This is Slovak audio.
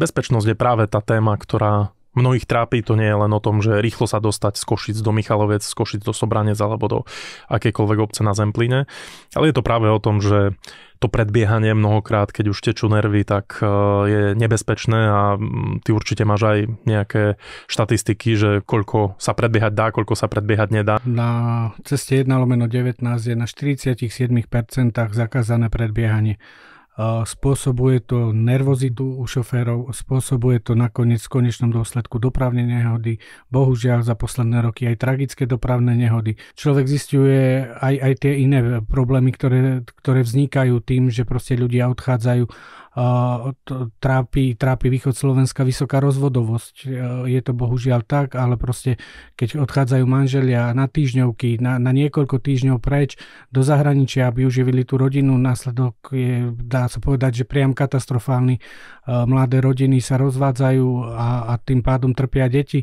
bezpečnosť je práve tá téma, ktorá mnohých trápi. To nie je len o tom, že rýchlo sa dostať z Košic do Michalovec, z Košic do Sobranec alebo do akékoľvek obce na Zemplíne. Ale je to práve o tom, že to predbiehanie mnohokrát, keď už tečú nervy, tak je nebezpečné a ty určite máš aj nejaké štatistiky, že koľko sa predbiehať dá, koľko sa predbiehať nedá. Na ceste 1/19 je na 47% zakázané predbiehanie. Spôsobuje to nervozitu u šoférov, spôsobuje to nakoniec v konečnom dôsledku dopravné nehody, bohužiaľ za posledné roky aj tragické dopravné nehody. Človek zisťuje aj tie iné problémy, ktoré vznikajú tým, že proste ľudia odchádzajú. Trápi východ Slovenska vysoká rozvodovosť. Je to bohužiaľ tak, ale proste keď odchádzajú manželia na týždňovky, na niekoľko týždňov preč do zahraničia, aby uživili tú rodinu, následok je, dá sa povedať, že priam katastrofálny. Mladé rodiny sa rozvádzajú a tým pádom trpia deti.